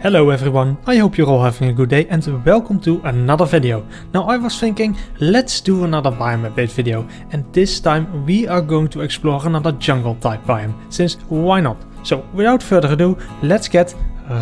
Hello everyone, I hope you're all having a good day and welcome to another video. Now I was thinking, let's do another biome update video, and this time we are going to explore another jungle type biome, since why not? So without further ado, let's get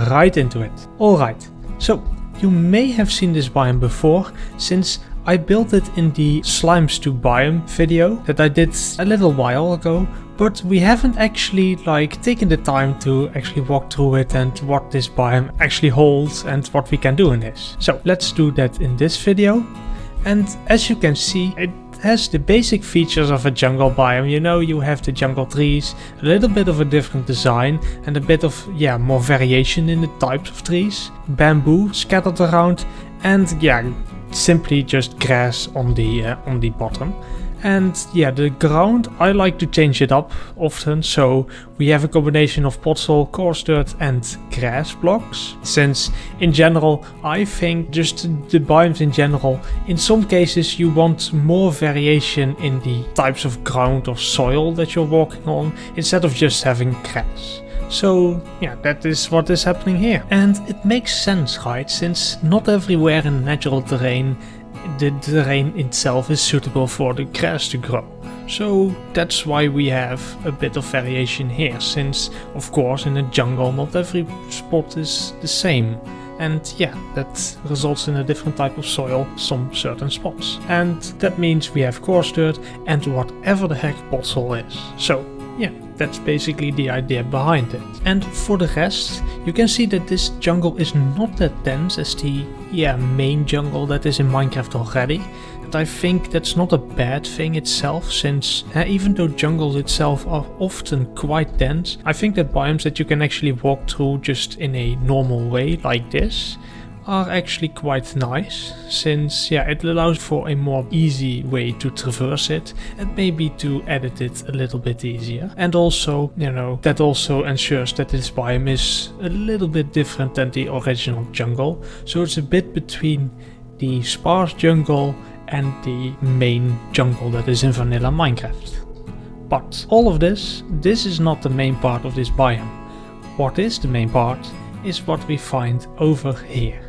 right into it. Alright, so you may have seen this biome before, since I built it in the Slimes to Biome video that I did a little while ago, but we haven't actually taken the time to actually walk through it and what this biome actually holds and what we can do in this. So let's do that in this video. And as you can see, it has the basic features of a jungle biome. You know, you have the jungle trees, a little bit of a different design and a bit of more variation in the types of trees. Bamboo scattered around and simply just grass on the bottom. And the ground, I like to change it up often, so we have a combination of potsoil, coarse dirt and grass blocks. Since in general, I think just the biomes in general, in some cases you want more variation in the types of ground or soil that you're walking on, instead of just having grass. So that is what is happening here. And it makes sense, right? Since not everywhere in natural terrain, the terrain itself is suitable for the grass to grow. So that's why we have a bit of variation here, since of course in a jungle not every spot is the same. And that results in a different type of soil, some certain spots. And that means we have coarse dirt and whatever the heck potsoil is. So that's basically the idea behind it. And for the rest, you can see that this jungle is not that dense as the main jungle that is in Minecraft already. And I think that's not a bad thing itself, since even though jungles itself are often quite dense, I think that biomes that you can actually walk through just in a normal way like this are actually quite nice, since it allows for a more easy way to traverse it and maybe to edit it a little bit easier. And also, that also ensures that this biome is a little bit different than the original jungle, so it's a bit between the sparse jungle and the main jungle that is in vanilla Minecraft. But all of this is not the main part of this biome. What is the main part is what we find over here.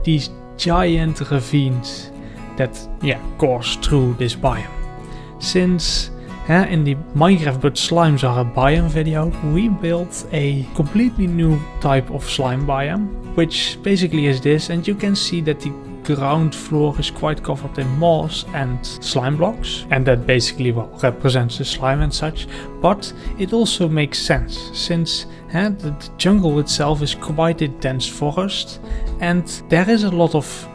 These giant ravines that course through this biome. Since in the Minecraft but slimes are a biome video, we built a completely new type of slime biome, which basically is this, and you can see that the ground floor is quite covered in moss and slime blocks, and that basically represents the slime and such. But it also makes sense, since the jungle itself is quite a dense forest, and there is a lot of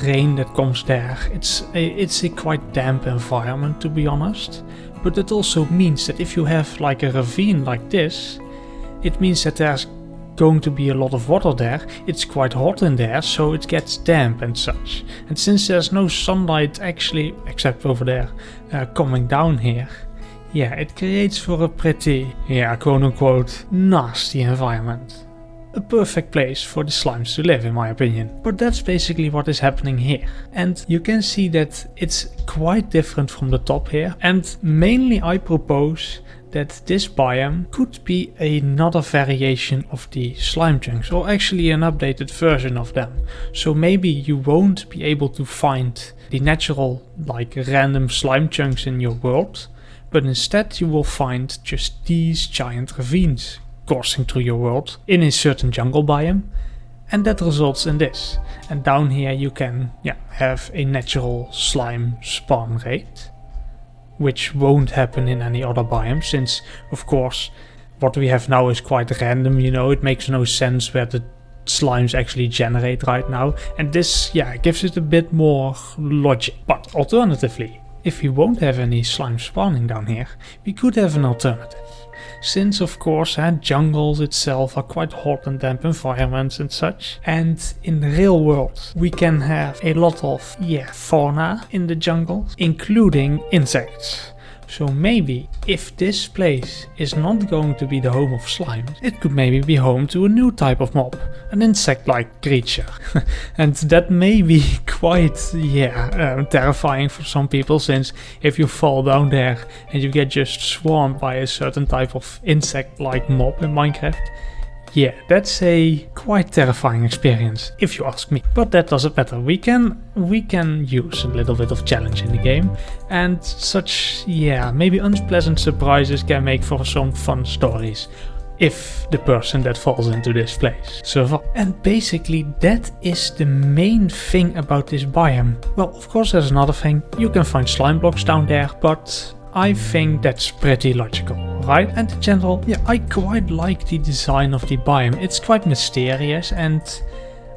rain that comes there. It's a quite damp environment, to be honest. But it also means that if you have a ravine like this, it means that there's going to be a lot of water there. It's quite hot in there, so it gets damp and such. And since there's no sunlight actually, except over there, coming down here, it creates for a pretty, quote unquote, nasty environment. A perfect place for the slimes to live, in my opinion. But that's basically what is happening here. And you can see that it's quite different from the top here. And mainly I propose that this biome could be another variation of the slime chunks, or actually an updated version of them. So maybe you won't be able to find the natural random slime chunks in your world, but instead you will find just these giant ravines coursing through your world in a certain jungle biome, and that results in this. And down here you can have a natural slime spawn rate, which won't happen in any other biome, since of course what we have now is quite random. It makes no sense where the slimes actually generate right now, and this gives it a bit more logic. But alternatively, if we won't have any slime spawning down here, we could have an alternative. Since of course jungles itself are quite hot and damp environments and such, and in the real world we can have a lot of fauna in the jungle, including insects. So maybe if this place is not going to be the home of slimes, it could maybe be home to a new type of mob, an insect-like creature. And that may be quite terrifying for some people, since if you fall down there and you get just swarmed by a certain type of insect-like mob in Minecraft, yeah, that's a quite terrifying experience, if you ask me. But that doesn't matter. We can use a little bit of challenge in the game, and such, yeah, maybe unpleasant surprises can make for some fun stories if the person that falls into this place survives. And basically that is the main thing about this biome. Well, of course there's another thing. You can find slime blocks down there, but I think that's pretty logical, right? And in general, yeah, I quite like the design of the biome. It's quite mysterious and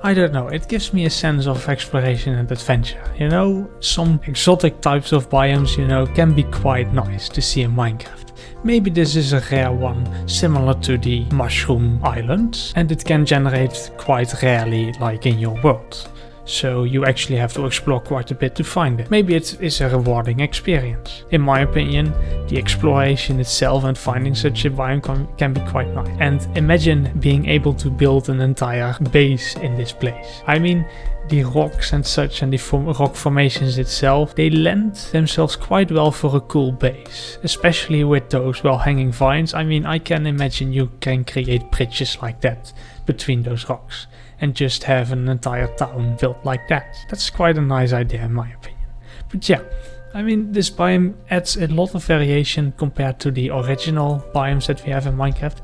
I don't know, it gives me a sense of exploration and adventure. You know, some exotic types of biomes, you know, can be quite nice to see in Minecraft. Maybe this is a rare one, similar to the Mushroom Islands, and it can generate quite rarely like in your world. So you actually have to explore quite a bit to find it. Maybe it is a rewarding experience. In my opinion, the exploration itself and finding such a biome can be quite nice. And imagine being able to build an entire base in this place. I mean, the rocks and such and the rock formations itself, they lend themselves quite well for a cool base. Especially with those hanging vines. I mean, I can imagine you can create bridges like that between those rocks and just have an entire town built like that. That's quite a nice idea in my opinion. But yeah, I mean, this biome adds a lot of variation compared to the original biomes that we have in Minecraft.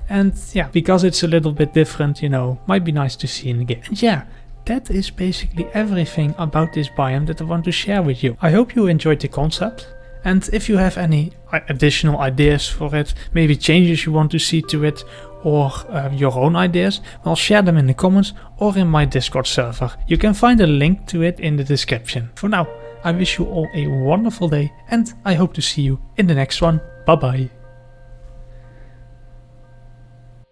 And yeah, because it's a little bit different, you know, might be nice to see in the game. And yeah, that is basically everything about this biome that I want to share with you. I hope you enjoyed the concept. And if you have any additional ideas for it, maybe changes you want to see to it, or your own ideas, well, share them in the comments or in my Discord server. You can find a link to it in the description. For now, I wish you all a wonderful day and I hope to see you in the next one. Bye bye.